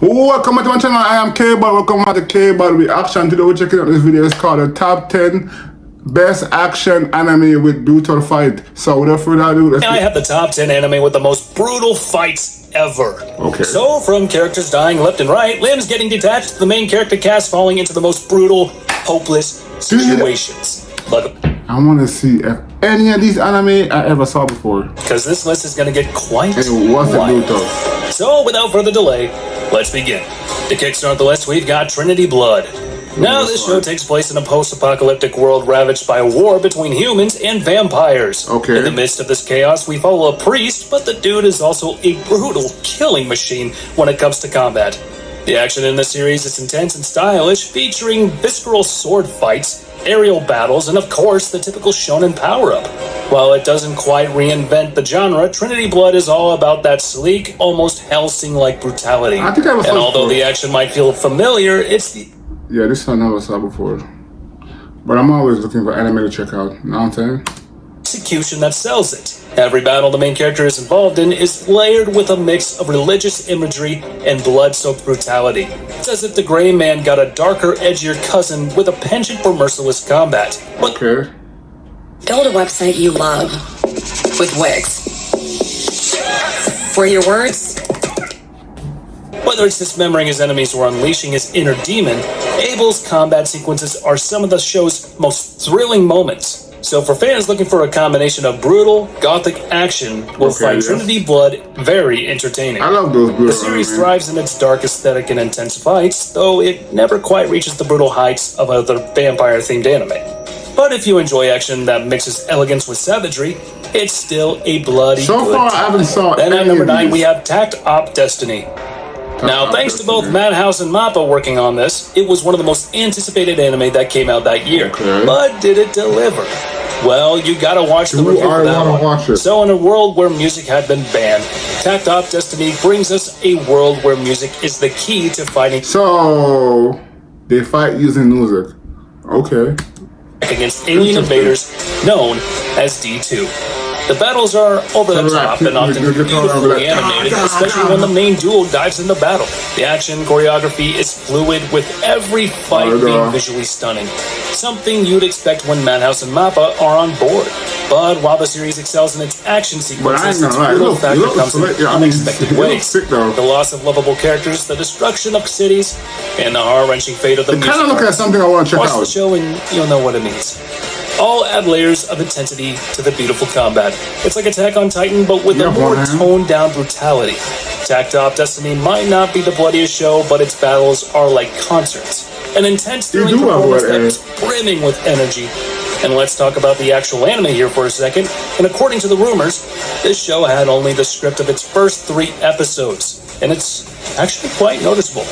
Welcome to my channel. I am Kbad. Welcome to Kbad Reaction. Today we're checking out this video. It's called the top 10 best action anime with brutal fight. So without further ado, I have the top 10 anime with the most brutal fights ever. Okay. So from characters dying left and right, limbs getting detached, to the main character cast falling into the most brutal, hopeless situations. But I want to see if any of these anime I ever saw before. Because this list is going to get quite It wasn't wild. brutal. So without further delay, let's begin. To kickstart the list, we've got Trinity Blood. Now, this show takes place in a post-apocalyptic world ravaged by a war between humans and vampires. Okay. In the midst of this chaos, we follow a priest, but the dude is also a brutal killing machine when it comes to combat. The action in the series is intense and stylish, featuring visceral sword fights, aerial battles, and of course, the typical shonen power-up. While it doesn't quite reinvent the genre, Trinity Blood is all about that sleek, almost Hellsing-like brutality. I think I was and although the action might feel familiar, it's the Yeah, this one I never saw before. But I'm always looking for anime to check out. You know what I'm saying? execution that sells it. Every battle the main character is involved in is layered with a mix of religious imagery and blood-soaked brutality. It's as if the Gray Man got a darker, edgier cousin with a penchant for merciless combat. But Okay. Build a website you love with Wix. Where your words whether it's dismembering his enemies or unleashing his inner demon, Abel's combat sequences are some of the show's most thrilling moments. So for fans looking for a combination of brutal, gothic action, will find yes. Trinity Blood very entertaining. I love those brutal The series anime. thrives in its dark aesthetic and intense fights, though it never quite reaches the brutal heights of other vampire-themed anime. But if you enjoy action that mixes elegance with savagery, it's still a bloody So good far, I time. haven't saw Then at any number of 9, these. we have Tact Op Destiny. Now, Op thanks to Destiny. both Madhouse and Mappa working on this, it was one of the most anticipated anime that came out that year. Okay. But did it deliver? Well, you gotta watch the Ooh, review I for that wanna one. watch it. So in a world where music had been banned, Tact Op Destiny brings us a world where music is the key to fighting So they fight using music. Okay. against alien invaders known as D2. The battles are over the top and often beautifully animated, especially when the main duo dives into battle. The action choreography is fluid, with every fight being visually stunning. Something you'd expect when Madhouse and Mappa are on board. But while the series excels in its action sequences, its brutal factor comes in unexpected ways. The loss of lovable characters, the destruction of cities, and the heart-wrenching fate of the It kind music of look at arts. something I want to check Watch the out. show and you'll know what it means. All add layers of intensity to the beautiful combat. It's like Attack on Titan, but with a more toned-down brutality. Tact Op Destiny might not be the bloodiest show, but its battles are like concerts. An intense, thrilling performance that is brimming with energy. And let's talk about the actual anime here for a second. And according to the rumors, this show had only the script of its first 3 episodes. And it's actually quite noticeable.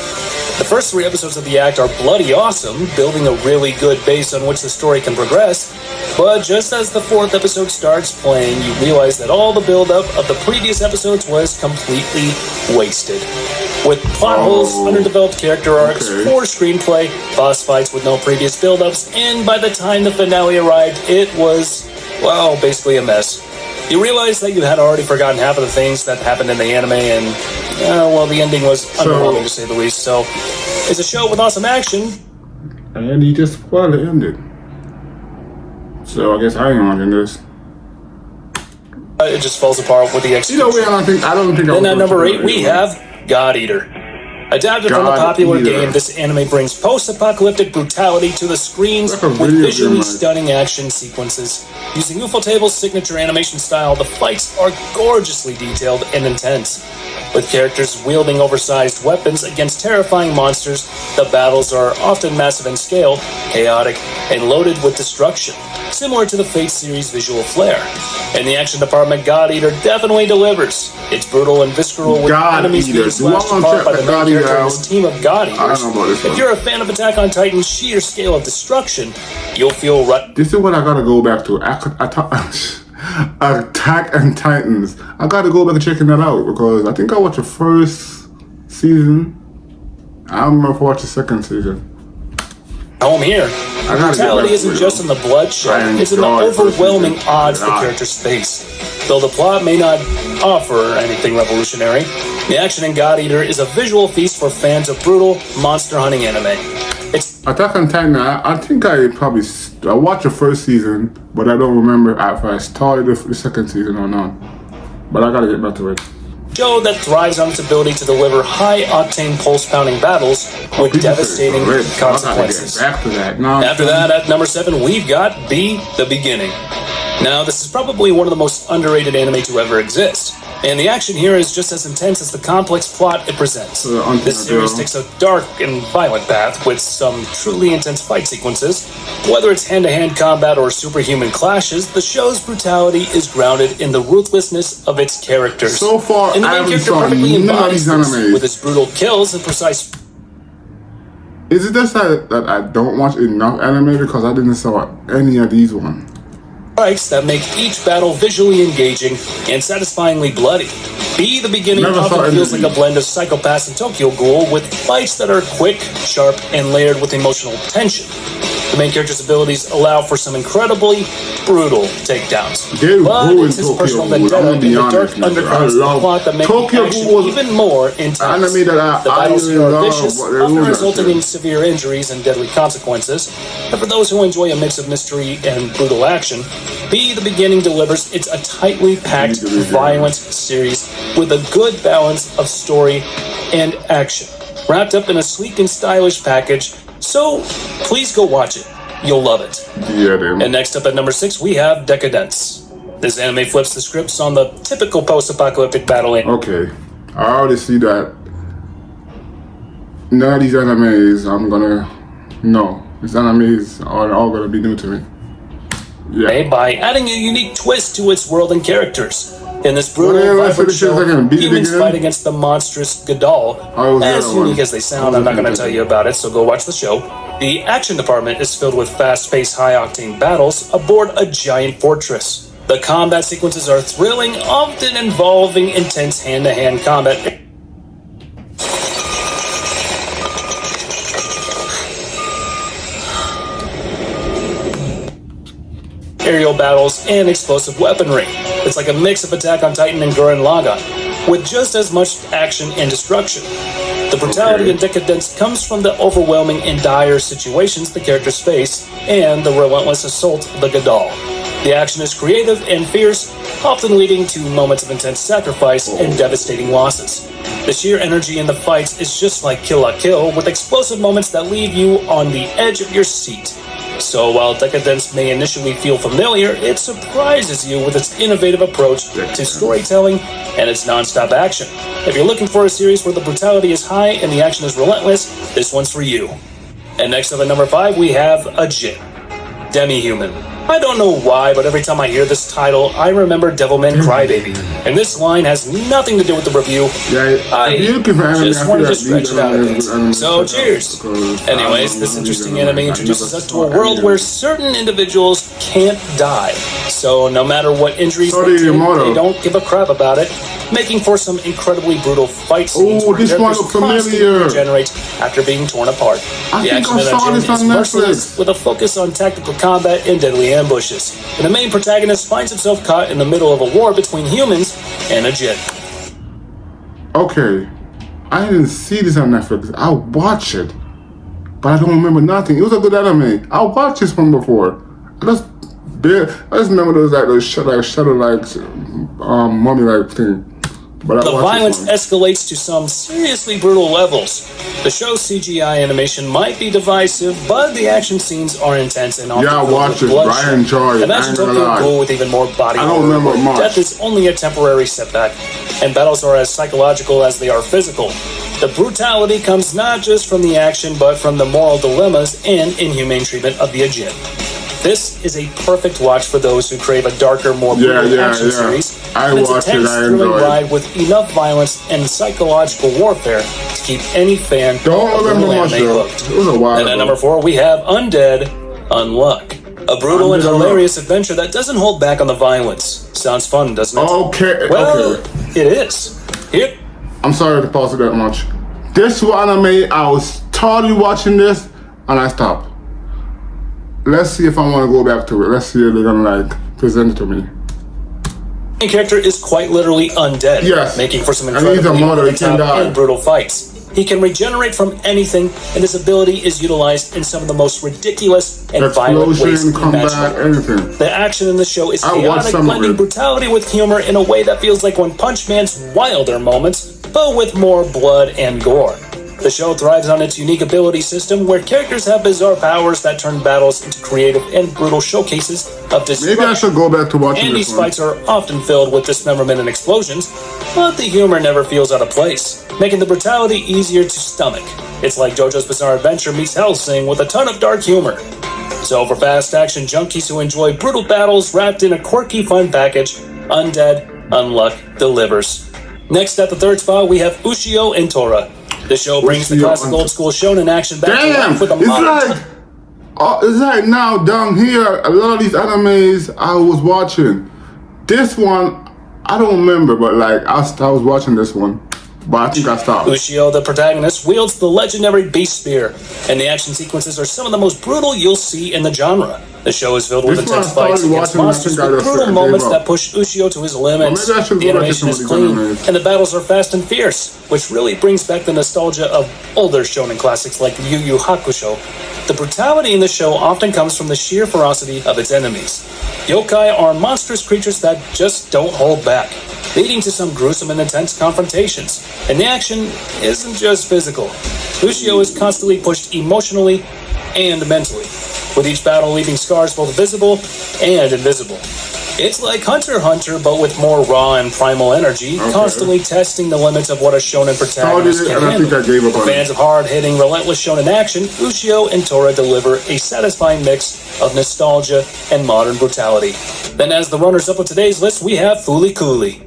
The first 3 episodes of the act are bloody awesome, building a really good base on which the story can progress. But just as the 4th episode starts playing, you realize that all the build-up of the previous episodes was completely wasted. With plot holes, underdeveloped character arcs, poor screenplay, boss fights with no previous build-ups, and by the time the finale arrived, it was, well, basically a mess. You realize that you had already forgotten half of the things that happened in the anime, and, well, the ending was underwhelming to say the least. So, it's a show with awesome action. And he just spoiled the ending. So I guess I ain't watching this. It just falls apart with the execution. Either way, I don't think. Then at number 8, we have God Eater. Adapted from the popular game, this anime brings post-apocalyptic brutality to the screens with visually stunning action sequences. Using Ufotable's signature animation style, the fights are gorgeously detailed and intense. With characters wielding oversized weapons against terrifying monsters, the battles are often massive in scale, chaotic, and loaded with destruction, similar to the Fate series' visual flair. In the action department, God Eater definitely delivers. It's brutal and visceral, with enemies being slashed apart by the main character and his team of God Eaters. If you're a fan of Attack on Titan's sheer scale of destruction, you'll feel right. This is what I gotta go back to. Attack on Titans. I gotta go back and checking that out because I think I watched the first season. I don't remember if I watched the second season. Home here. Brutality isn't just in the bloodshed, it's in the overwhelming odds the characters face. Though the plot may not offer anything revolutionary, The action in God Eater is a visual feast for fans of brutal monster hunting anime. It's Attack on Titan, I think I watched the first season, but I don't remember if I started the second season or not. But I gotta get back to it. a show that thrives on its ability to deliver high-octane, pulse-pounding battles with devastating consequences. Back to that. No, After that, at number 7, we've got Be the Beginning. Now, this is probably one of the most underrated anime to ever exist, and the action here is just as intense as the complex plot it presents. This series takes a dark and violent path with some truly intense fight sequences. Whether it's hand-to-hand combat or superhuman clashes, the show's brutality is grounded in the ruthlessness of its characters. So far, and the I main haven't character saw perfectly none of embodies these this animes. with his brutal kills and precise Is it just that I don't watch enough anime because I didn't saw any of these ones? strikes that make each battle visually engaging and satisfyingly bloody. Be the Beginning Never saw often feels any like of a blend of Psychopaths and Tokyo Ghoul, with fights that are quick, sharp, and layered with emotional tension. The main character's abilities allow for some incredibly brutal takedowns. They But ruined it's his Tokyo personal Ghoul. I'm vendetta gonna and be the dark honest with you. undercurrents I of the love plot that make Tokyo the action Ghoul was even more intense. anime that The battles really here are love, vicious, but they often ruined that resulting shit. in severe injuries and deadly consequences. But for those who enjoy a mix of mystery and brutal action, Be the Beginning delivers it's a tightly packed, violent series with a good balance of story and action, wrapped up in a sleek and stylish package. So please go watch it. You'll love it. Yeah, damn. And next up at number 6, we have Decadence. This anime flips the scripts on the typical post-apocalyptic battle. Okay, I already see that. None of these animes these animes are all gonna be new to me. Yeah. By adding a unique twist to its world and characters. In this Well, brutal, let's vibrant finish this show, again. Be the humans Beginning? fight against the monstrous Gadol. Oh, it was the As other unique one. as they sound, I'm not going to tell you about it, so go watch the show. The action department is filled with fast-paced, high-octane battles aboard a giant fortress. The combat sequences are thrilling, often involving intense hand-to-hand combat. Aerial battles, and explosive weaponry. It's like a mix of Attack on Titan and Gurren Lagann, with just as much action and destruction. The brutality and decadence comes from the overwhelming and dire situations the characters face, and the relentless assault of the Gadol. The action is creative and fierce, often leading to moments of intense sacrifice and devastating losses. The sheer energy in the fights is just like Kill la Kill, with explosive moments that leave you on the edge of your seat. So while Decadence may initially feel familiar, it surprises you with its innovative approach to storytelling and its non-stop action. If you're looking for a series where the brutality is high and the action is relentless, this one's for you. And next up at number 5, we have a Jin, Demi-Human. I don't know why, but every time I hear this title, I remember Devilman Crybaby. And this line has nothing to do with the review. Yeah, I if you're looking for anime, just I wanted feel to like stretch these it out a animes- bit. So cheers. Anyways, this interesting anime introduces us to a world where certain individuals can't die. So no matter what injuries So they do your take, motto. they don't give a crap about it, making for some incredibly brutal fight scenes Oh, where this one characters look familiar. constantly regenerate after being torn apart. I The think action I in saw Jin this is on merciless, Netflix. with a focus on tactical combat and deadly ambushes. And the main protagonist finds himself caught in the middle of a war between humans and a Jin. Okay, I didn't see this on Netflix. I'll watch it, but I don't remember nothing. It was a good anime. I watched this one before. I just remember those shadow mummy like thing. But I The watched violence this one. escalates to some seriously brutal levels. The show's CGI animation might be divisive, but the action scenes are intense and often Yeah, I filled watched with it, but I bloodshed. enjoyed it. I Imagine ain't gonna Tokyo lie. Ghoul with even more body I don't horror, remember where much. death is only a temporary setback, and battles are as psychological as they are physical. The brutality comes not just from the action, but from the moral dilemmas and inhumane treatment of the Jin. This is a perfect watch for those who crave a darker, more brutal action series. I And it's a watched it, tense, I thrilling enjoyed it. ride with enough violence and psychological warfare to keep any fan Don't of remember brutal much anime though. hooked. It was a while And at ago. number 4, we have Undead Unluck. A brutal and Undead Unluck. hilarious adventure that doesn't hold back on the violence. Sounds fun, doesn't it? Okay, Well, okay. it is. Here, I'm sorry to pause it that much. This one anime, I was totally watching this and I stopped. Let's see if I want to go back to it. Let's see if they're gonna present it to me. main character is quite literally undead, Yes. making for some And he's a incredibly mother, he can over-the-top die. and brutal fights. He can regenerate from anything, and his ability is utilized in some of the most ridiculous and violent ways Explosion, combat, imaginable. anything. The action in the show is I watched chaotic, some of blending it. brutality with humor in a way that feels like One Punch Man's wilder moments, but with more blood and gore. The show thrives on its unique ability system, where characters have bizarre powers that turn battles into creative and brutal showcases of destruction. Maybe I should go back to watching And this these one. fights are often filled with dismemberment and explosions, but the humor never feels out of place, making the brutality easier to stomach. It's like JoJo's Bizarre Adventure meets Hellsing with a ton of dark humor. So for fast action junkies who enjoy brutal battles wrapped in a quirky fun package, Undead Unluck delivers. Next at the third spot, we have Ushio and Tora. The show brings the Ushio classic and- old school shonen action back to Damn! life with a modern It's like now down here, a lot of these animes I was watching. This one, I don't remember, but like I was watching this one, but I think I stopped. Ushio, the protagonist, wields the legendary Beast Spear, and the action sequences are some of the most brutal you'll see in the genre. The show is filled with This one intense I started fights against watching, I monsters think I with just brutal gave moments up. that push Ushio to his limits. Well, maybe I should The go back to animation some is of these clean, animes. and the battles are fast and fierce, which really brings back the nostalgia of older shonen classics like Yu Yu Hakusho. The brutality in the show often comes from the sheer ferocity of its enemies. Yokai are monstrous creatures that just don't hold back, leading to some gruesome and intense confrontations. And the action isn't just physical. Ushio is constantly pushed emotionally and mentally, with each battle leaving scars both visible and invisible. It's like Hunter x Hunter, but with more raw and primal energy, constantly testing the limits of what a shonen protagonist can and I think handle. I gave up For on fans it. of hard-hitting, relentless shonen action, Ushio and Tora deliver a satisfying mix of nostalgia and modern brutality. Then as the runners-up of today's list, we have Fooly Cooly.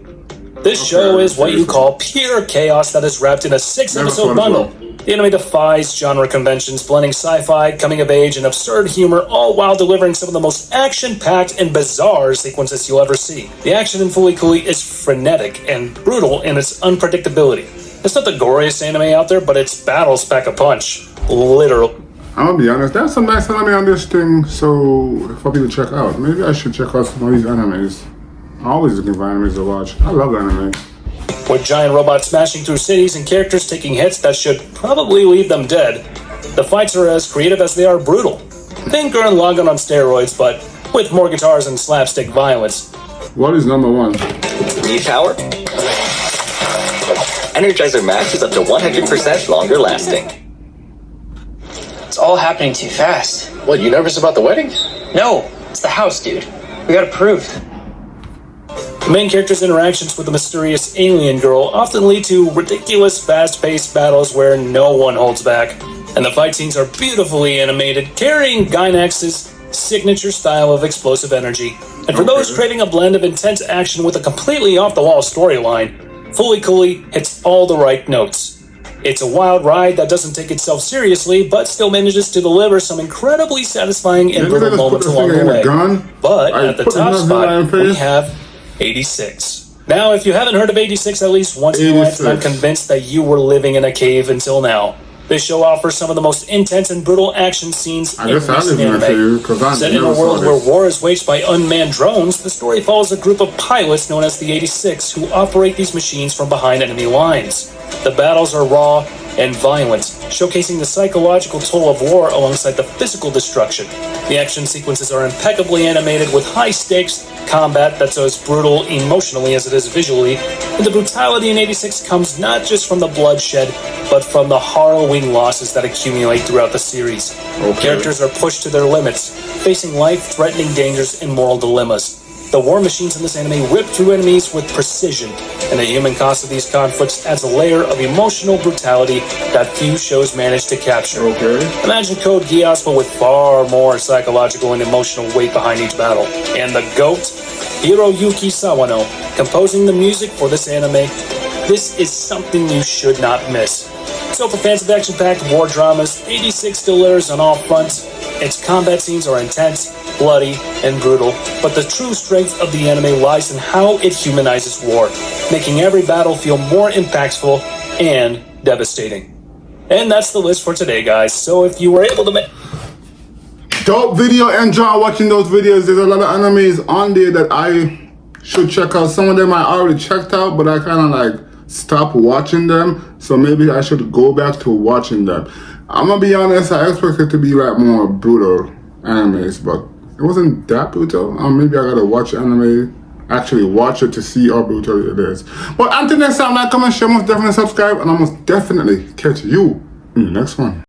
This show is what you call pure chaos that is wrapped in a 6-episode Never bundle. thought The anime defies genre conventions, blending sci-fi, coming-of-age, and absurd humor, all while delivering some of the most action-packed and bizarre sequences you'll ever see. The action in Fooly Cooly is frenetic and brutal in its unpredictability. It's not the goriest anime out there, but its battles pack a punch. Literal. I'll be honest, there's some nice anime on this thing, so for people to check out. Maybe I should check out some of these animes. I'm always looking for animes to watch. I love anime. With giant robots smashing through cities and characters taking hits that should probably leave them dead, the fights are as creative as they are brutal. Think Gurren Lagann on steroids, but with more guitars and slapstick violence. What is number one? Need power? Energizer Max is up to 100% longer lasting. It's all happening too fast. What, you nervous about the wedding? No, it's the house, dude. We got approved. The main character's interactions with the mysterious alien girl often lead to ridiculous, fast-paced battles where no one holds back. And the fight scenes are beautifully animated, carrying Gainax's signature style of explosive energy. And for those craving a blend of intense action with a completely off-the-wall storyline, Fooly Cooly hits all the right notes. It's a wild ride that doesn't take itself seriously, but still manages to deliver some incredibly satisfying and brutal moments along the way. But at the top spot, we have 86. Now, if you haven't heard of 86 at least once in your life, then I'm convinced that you were living in a cave until now. This show offers some of the most intense and brutal action scenes in recent anime. Set in a world where war is waged by unmanned drones, the story follows a group of pilots known as the 86 who operate these machines from behind enemy lines. The battles are raw and violent, showcasing the psychological toll of war alongside the physical destruction. The action sequences are impeccably animated with high-stakes combat that's as brutal emotionally as it is visually, and the brutality in 86 comes not just from the bloodshed, but from the harrowing losses that accumulate throughout the series. Characters are pushed to their limits, facing life-threatening dangers and moral dilemmas. The war machines in this anime rip through enemies with precision, and the human cost of these conflicts adds a layer of emotional brutality that few shows manage to capture. Imagine Code Geass, but with far more psychological and emotional weight behind each battle. And the GOAT, Hiroyuki Sawano, composing the music for this anime. This is something you should not miss. So for fans of action-packed war dramas, 86 delivers on all fronts. Its combat scenes are intense, bloody, and brutal, but the true strength of the anime lies in how it humanizes war, making every battle feel more impactful and devastating. And that's the list for today, guys. So if you were able to make... Dope video, enjoy watching those videos. There's a lot of animes on there that I should check out. Some of them I already checked out, but I kind of like stopped watching them. So maybe I should go back to watching them. I'm gonna be honest, I expected it to be like more brutal animes, but it wasn't that brutal. Maybe I gotta watch anime, actually watch it to see how brutal it is. But until next time, like, comment, share, most definitely subscribe, and I most definitely catch you in the next one.